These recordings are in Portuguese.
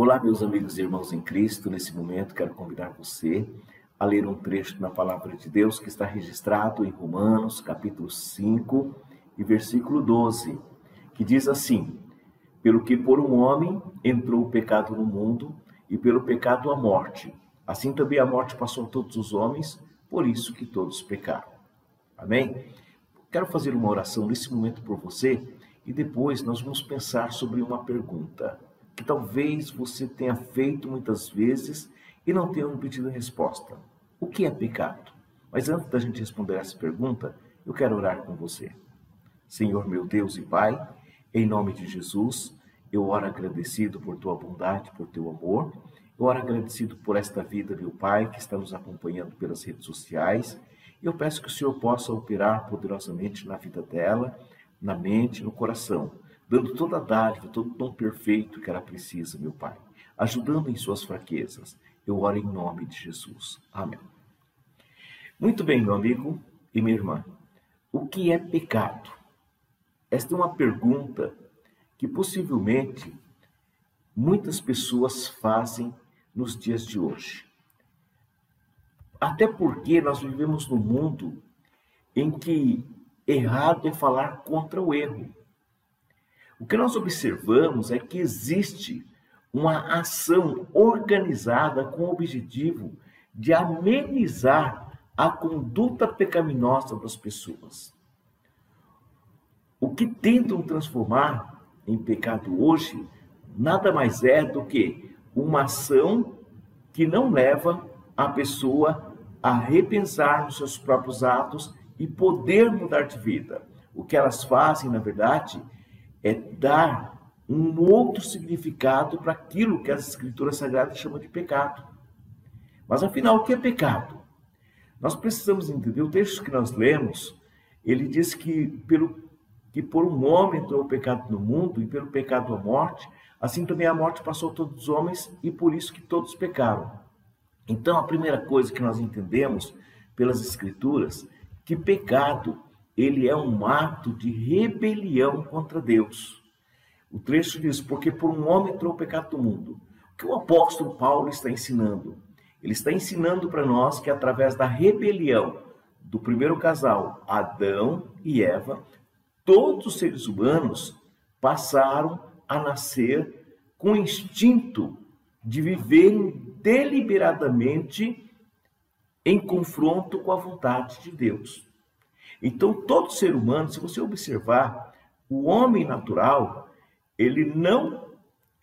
Olá, meus amigos e irmãos em Cristo. Nesse momento, quero convidar você a ler um trecho na Palavra de Deus que está registrado em Romanos, capítulo 5 e versículo 12, que diz assim: Pelo que por um homem entrou o pecado no mundo, e pelo pecado a morte. Assim também a morte passou a todos os homens, por isso que todos pecaram. Amém? Quero fazer uma oração nesse momento por você, e depois nós vamos pensar sobre uma pergunta que talvez você tenha feito muitas vezes e não tenha obtido resposta. O que é pecado? Mas antes da gente responder essa pergunta, eu quero orar com você. Senhor meu Deus e Pai, em nome de Jesus, eu oro agradecido por tua bondade, por teu amor. Eu oro agradecido por esta vida, meu Pai, que está nos acompanhando pelas redes sociais. Eu peço que o Senhor possa operar poderosamente na vida dela, na mente, no coração, dando toda a dádiva, todo o dom perfeito que ela precisa, meu Pai, ajudando em suas fraquezas. Eu oro em nome de Jesus. Amém. Muito bem, meu amigo e minha irmã. O que é pecado? Esta é uma pergunta que possivelmente muitas pessoas fazem nos dias de hoje. Até porque nós vivemos num mundo em que errado é falar contra o erro. O que nós observamos é que existe uma ação organizada com o objetivo de amenizar a conduta pecaminosa das pessoas. O que tentam transformar em pecado hoje nada mais é do que uma ação que não leva a pessoa a repensar nos seus próprios atos e poder mudar de vida. O que elas fazem, na verdade, é dar um outro significado para aquilo que as Escrituras Sagradas chamam de pecado. Mas afinal, o que é pecado? Nós precisamos entender o texto que nós lemos. Ele diz que por um homem entrou o pecado no mundo, e pelo pecado a morte, assim também a morte passou a todos os homens, e por isso que todos pecaram. Então, a primeira coisa que nós entendemos pelas Escrituras, que pecado, ele é um ato de rebelião contra Deus. O trecho diz, porque por um homem entrou o pecado no mundo. O que o apóstolo Paulo está ensinando? Ele está ensinando para nós que através da rebelião do primeiro casal, Adão e Eva, todos os seres humanos passaram a nascer com o instinto de viverem deliberadamente em confronto com a vontade de Deus. Então, todo ser humano, se você observar, o homem natural, ele não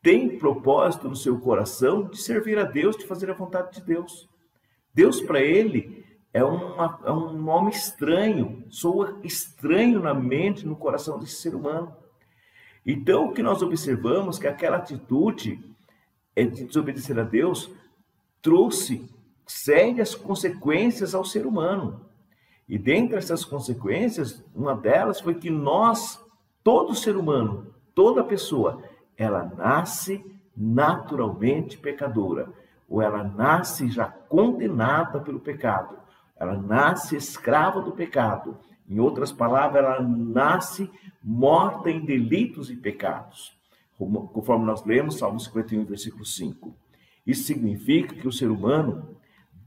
tem propósito no seu coração de servir a Deus, de fazer a vontade de Deus. Deus, para ele, é um nome estranho, soa estranho na mente, no coração desse ser humano. Então, o que nós observamos é que aquela atitude de desobedecer a Deus trouxe sérias consequências ao ser humano. E dentre essas consequências, uma delas foi que nós, todo ser humano, toda pessoa, ela nasce naturalmente pecadora, ou ela nasce já condenada pelo pecado, ela nasce escrava do pecado. Em outras palavras, ela nasce morta em delitos e pecados, conforme nós lemos Salmo 51, versículo 5. Isso significa que o ser humano,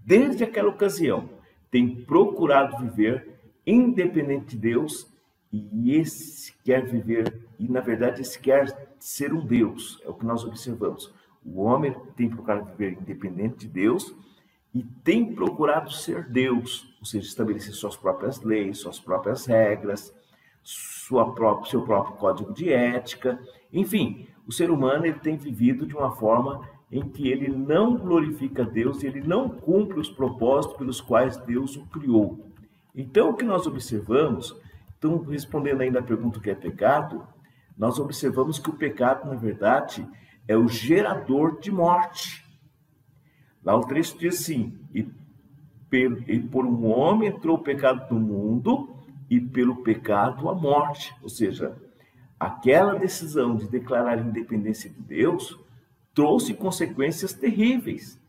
desde aquela ocasião, tem procurado viver independente de Deus, e esse quer viver, e na verdade esse quer ser um Deus, é o que nós observamos. O homem tem procurado viver independente de Deus e tem procurado ser Deus, ou seja, estabelecer suas próprias leis, suas próprias regras, seu próprio código de ética. Enfim, o ser humano ele tem vivido de uma forma em que ele não glorifica Deus, ele não cumpre os propósitos pelos quais Deus o criou. Então, o que nós observamos, então, respondendo ainda a pergunta que é pecado, nós observamos que o pecado, na verdade, é o gerador de morte. Lá o trecho diz assim, e por um homem entrou o pecado no mundo, e pelo pecado a morte. Ou seja, aquela decisão de declarar a independência de Deus trouxe consequências terríveis.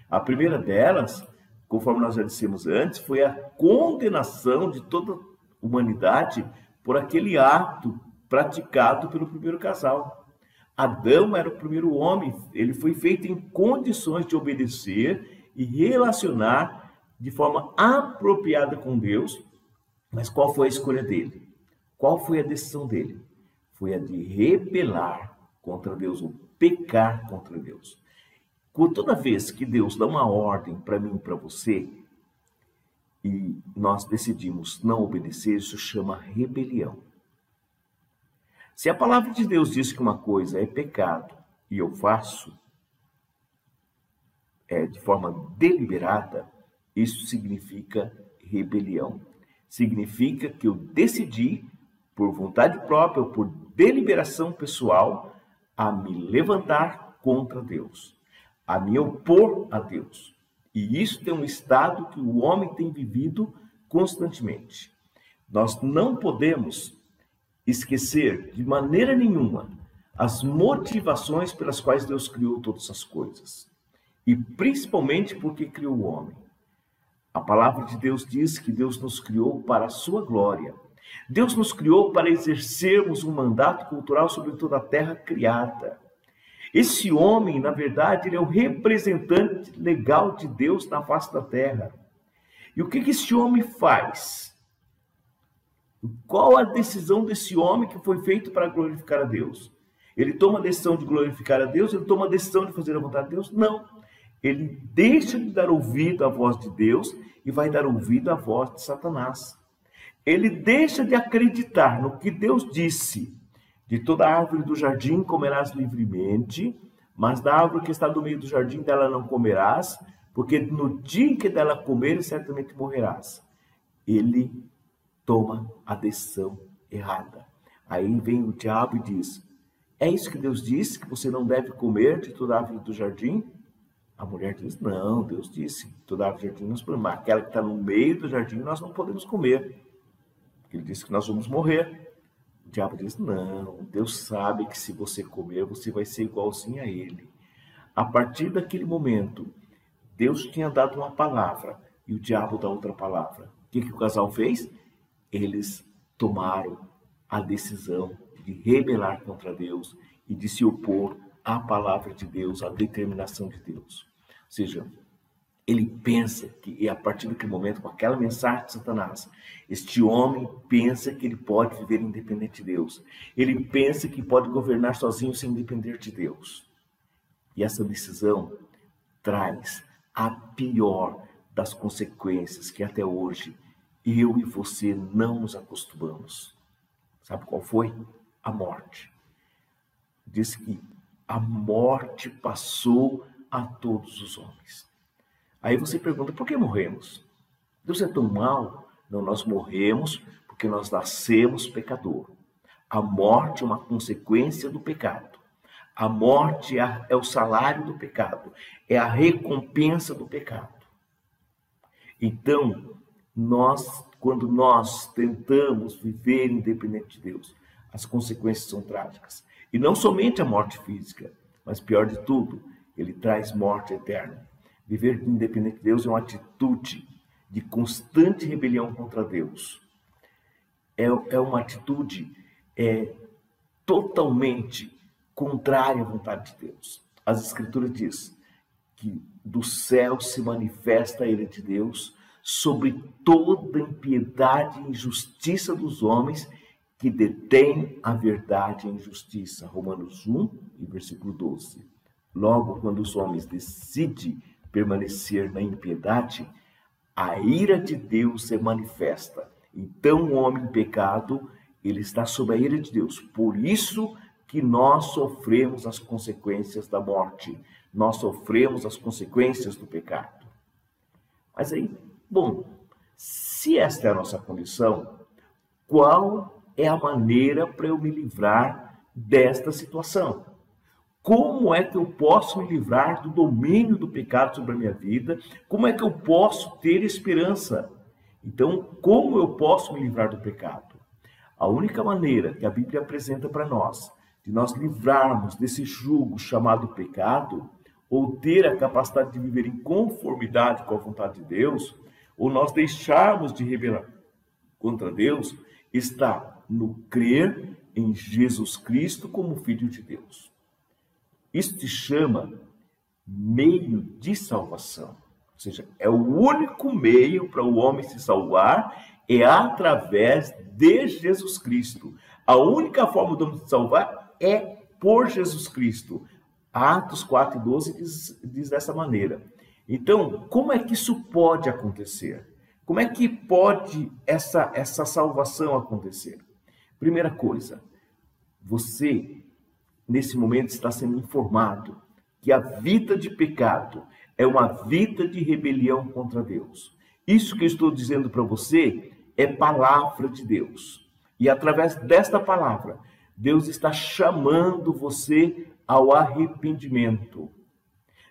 A primeira delas, conforme nós já dissemos antes, foi a condenação de toda a humanidade por aquele ato praticado pelo primeiro casal. Adão era o primeiro homem, ele foi feito em condições de obedecer e relacionar de forma apropriada com Deus. Mas qual foi a escolha dele? Qual foi a decisão dele? Foi a de rebelar contra Deus, ou pecar contra Deus. Toda vez que Deus dá uma ordem para mim e para você, e nós decidimos não obedecer, isso chama rebelião. Se a palavra de Deus diz que uma coisa é pecado e eu faço de forma deliberada, isso significa rebelião. Significa que eu decidi, por vontade própria ou por deliberação pessoal, a me levantar contra Deus, a me opor a Deus. E isso é um estado que o homem tem vivido constantemente. Nós não podemos esquecer de maneira nenhuma as motivações pelas quais Deus criou todas as coisas. E principalmente porque criou o homem. A palavra de Deus diz que Deus nos criou para a sua glória. Deus nos criou para exercermos um mandato cultural sobre toda a terra criada. Esse homem, na verdade, ele é o representante legal de Deus na face da terra. E o que esse homem faz? Qual a decisão desse homem que foi feito para glorificar a Deus? Ele toma a decisão de glorificar a Deus? Ele toma a decisão de fazer a vontade de Deus? Não. Ele deixa de dar ouvido à voz de Deus e vai dar ouvido à voz de Satanás. Ele deixa de acreditar no que Deus disse. De toda árvore do jardim comerás livremente, mas da árvore que está no meio do jardim dela não comerás, porque no dia em que dela comeres, certamente morrerás. Ele toma a decisão errada. Aí vem o diabo e diz: é isso que Deus disse, que você não deve comer de toda árvore do jardim? A mulher diz: não, Deus disse, toda árvore do jardim nós podemos, mas aquela que está no meio do jardim nós não podemos comer. Ele disse que nós vamos morrer. O diabo diz: não, Deus sabe que se você comer, você vai ser igualzinho a ele. A partir daquele momento, Deus tinha dado uma palavra e o diabo dá outra palavra. O que o casal fez? Eles tomaram a decisão de rebelar contra Deus e de se opor à palavra de Deus, à determinação de Deus. Ou seja, ele pensa que, e a partir daquele momento, com aquela mensagem de Satanás, este homem pensa que ele pode viver independente de Deus. Ele pensa que pode governar sozinho sem depender de Deus. E essa decisão traz a pior das consequências que até hoje eu e você não nos acostumamos. Sabe qual foi? A morte. Diz que a morte passou a todos os homens. Aí você pergunta: por que morremos? Deus é tão mau? Não, nós morremos porque nós nascemos pecador. A morte é uma consequência do pecado. A morte é o salário do pecado, é a recompensa do pecado. Então, quando nós tentamos viver independente de Deus, as consequências são trágicas. E não somente a morte física, mas pior de tudo, ele traz morte eterna. Viver independente de Deus é uma atitude de constante rebelião contra Deus. É uma atitude totalmente contrária à vontade de Deus. As Escrituras dizem que do céu se manifesta a ira de Deus sobre toda impiedade e injustiça dos homens que detêm a verdade e a injustiça. Romanos 1, versículo 12. Logo, quando os homens decidem permanecer na impiedade, a ira de Deus se manifesta. Então o homem em pecado, ele está sob a ira de Deus. Por isso que nós sofremos as consequências da morte. Nós sofremos as consequências do pecado. Mas aí, bom, se esta é a nossa condição, qual é a maneira para eu me livrar desta situação? Como é que eu posso me livrar do domínio do pecado sobre a minha vida? Como é que eu posso ter esperança? Então, como eu posso me livrar do pecado? A única maneira que a Bíblia apresenta para nós, de nós livrarmos desse jugo chamado pecado, ou ter a capacidade de viver em conformidade com a vontade de Deus, ou nós deixarmos de rebelar contra Deus, está no crer em Jesus Cristo como Filho de Deus. Isso se chama meio de salvação. Ou seja, é o único meio para o homem se salvar, é através de Jesus Cristo. A única forma do homem se salvar é por Jesus Cristo. Atos 4:12 diz dessa maneira. Então, como é que isso pode acontecer? Como é que pode essa salvação acontecer? Primeira coisa, você, nesse momento, está sendo informado que a vida de pecado é uma vida de rebelião contra Deus. Isso que eu estou dizendo para você é palavra de Deus. E através desta palavra, Deus está chamando você ao arrependimento.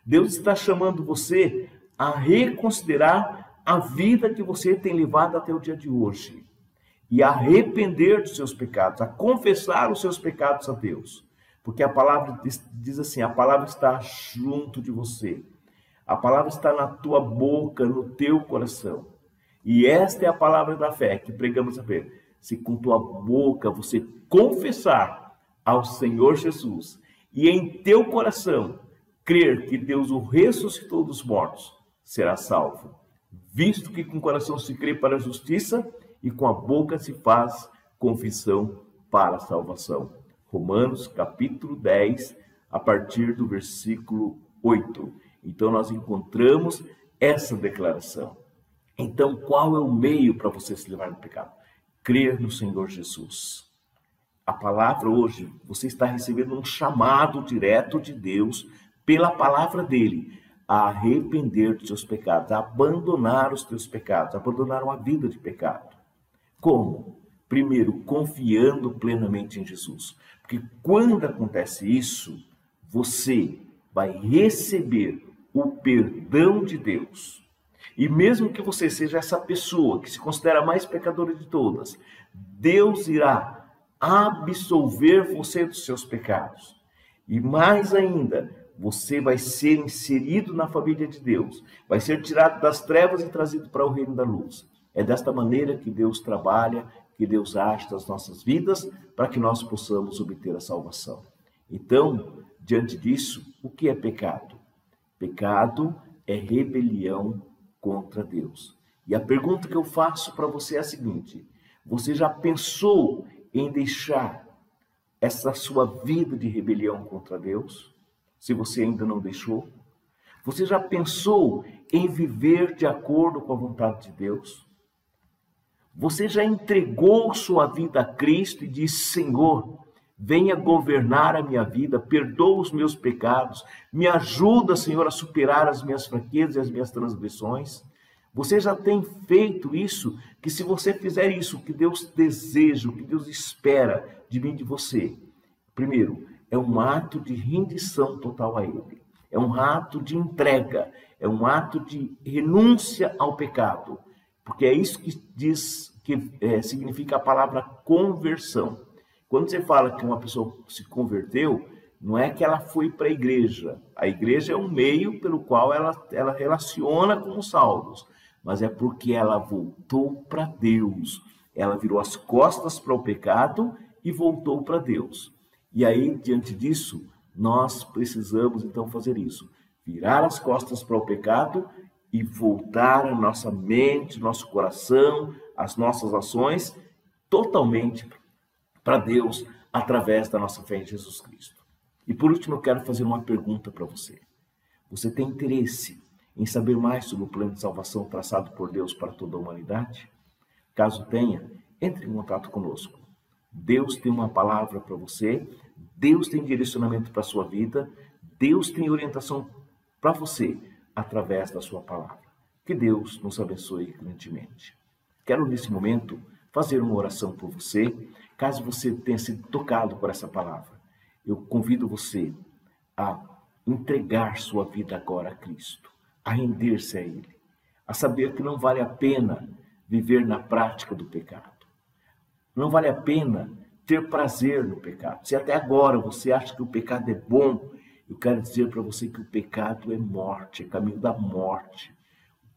Deus está chamando você a reconsiderar a vida que você tem levado até o dia de hoje. E a arrepender dos seus pecados, a confessar os seus pecados a Deus. Porque a palavra diz assim, a palavra está junto de você. A palavra está na tua boca, no teu coração. E esta é a palavra da fé que pregamos a ver. Se com tua boca você confessar ao Senhor Jesus e em teu coração crer que Deus o ressuscitou dos mortos, será salvo. Visto que com o coração se crê para a justiça e com a boca se faz confissão para a salvação. Romanos capítulo 10, a partir do versículo 8. Então nós encontramos essa declaração. Então qual é o meio para você se livrar do pecado? Crer no Senhor Jesus. A palavra hoje, você está recebendo um chamado direto de Deus pela palavra dele a arrepender dos seus pecados, a abandonar os teus pecados, a abandonar uma vida de pecado. Como? Primeiro, confiando plenamente em Jesus. Porque quando acontece isso, você vai receber o perdão de Deus. E mesmo que você seja essa pessoa que se considera a mais pecadora de todas, Deus irá absolver você dos seus pecados. E mais ainda, você vai ser inserido na família de Deus, vai ser tirado das trevas e trazido para o reino da luz. É desta maneira que Deus trabalha, que Deus age nas nossas vidas, para que nós possamos obter a salvação. Então, diante disso, o que é pecado? Pecado é rebelião contra Deus. E a pergunta que eu faço para você é a seguinte: você já pensou em deixar essa sua vida de rebelião contra Deus? Se você ainda não deixou, você já pensou em viver de acordo com a vontade de Deus? Você já entregou sua vida a Cristo e disse: Senhor, venha governar a minha vida, perdoa os meus pecados, me ajuda, Senhor, a superar as minhas fraquezas e as minhas transgressões? Você já tem feito isso? Que se você fizer isso, o que Deus deseja, o que Deus espera de mim e de você, primeiro, é um ato de rendição total a Ele. É um ato de entrega. É um ato de renúncia ao pecado. Porque é isso que diz, significa a palavra conversão. Quando você fala que uma pessoa se converteu, não é que ela foi para a igreja. A igreja é um meio pelo qual ela relaciona com os salvos. Mas é porque ela voltou para Deus. Ela virou as costas para o pecado e voltou para Deus. E aí, diante disso, nós precisamos então fazer isso. Virar as costas para o pecado e voltar a nossa mente, nosso coração, as nossas ações totalmente para Deus através da nossa fé em Jesus Cristo. E por último, eu quero fazer uma pergunta para você. Você tem interesse em saber mais sobre o plano de salvação traçado por Deus para toda a humanidade? Caso tenha, entre em contato conosco. Deus tem uma palavra para você, Deus tem direcionamento para a sua vida, Deus tem orientação para você através da sua palavra. Que Deus nos abençoe grandemente. Quero nesse momento fazer uma oração por você, caso você tenha sido tocado por essa palavra. Eu convido você a entregar sua vida agora a Cristo, a render-se a Ele, a saber que não vale a pena viver na prática do pecado. Não vale a pena ter prazer no pecado. Se até agora você acha que o pecado é bom, eu quero dizer para você que o pecado é morte, é caminho da morte.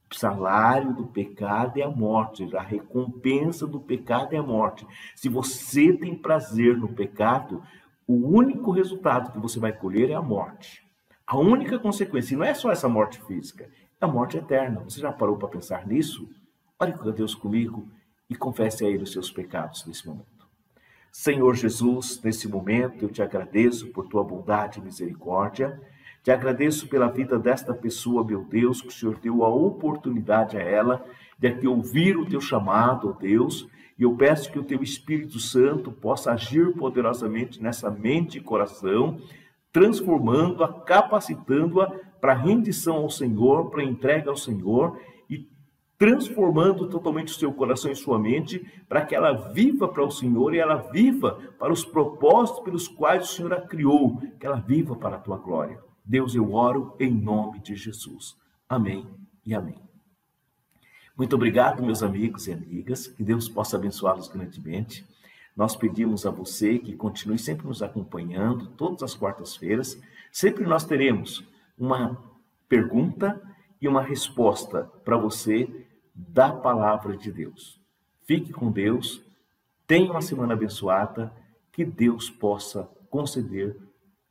O salário do pecado é a morte, a recompensa do pecado é a morte. Se você tem prazer no pecado, o único resultado que você vai colher é a morte. A única consequência, e não é só essa morte física, é a morte eterna. Você já parou para pensar nisso? Ore com Deus comigo e confesse a Ele os seus pecados nesse momento. Senhor Jesus, nesse momento eu te agradeço por tua bondade e misericórdia. Te agradeço pela vida desta pessoa, meu Deus, que o Senhor deu a oportunidade a ela de aqui ouvir o teu chamado, ó Deus. E eu peço que o teu Espírito Santo possa agir poderosamente nessa mente e coração, transformando-a, capacitando-a para rendição ao Senhor, para entrega ao Senhor e transformando totalmente o seu coração e sua mente para que ela viva para o Senhor e ela viva para os propósitos pelos quais o Senhor a criou, que ela viva para a tua glória. Deus, eu oro em nome de Jesus. Amém e amém. Muito obrigado, meus amigos e amigas, que Deus possa abençoá-los grandemente. Nós pedimos a você que continue sempre nos acompanhando, todas as quartas-feiras. Sempre nós teremos uma pergunta e uma resposta para você da palavra de Deus. Fique com Deus, tenha uma semana abençoada, que Deus possa conceder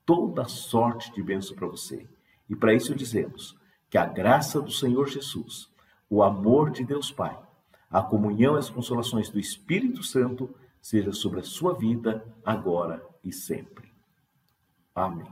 toda sorte de bênção para você. E para isso dizemos que a graça do Senhor Jesus, o amor de Deus Pai, a comunhão e as consolações do Espírito Santo seja sobre a sua vida, agora e sempre. Amém.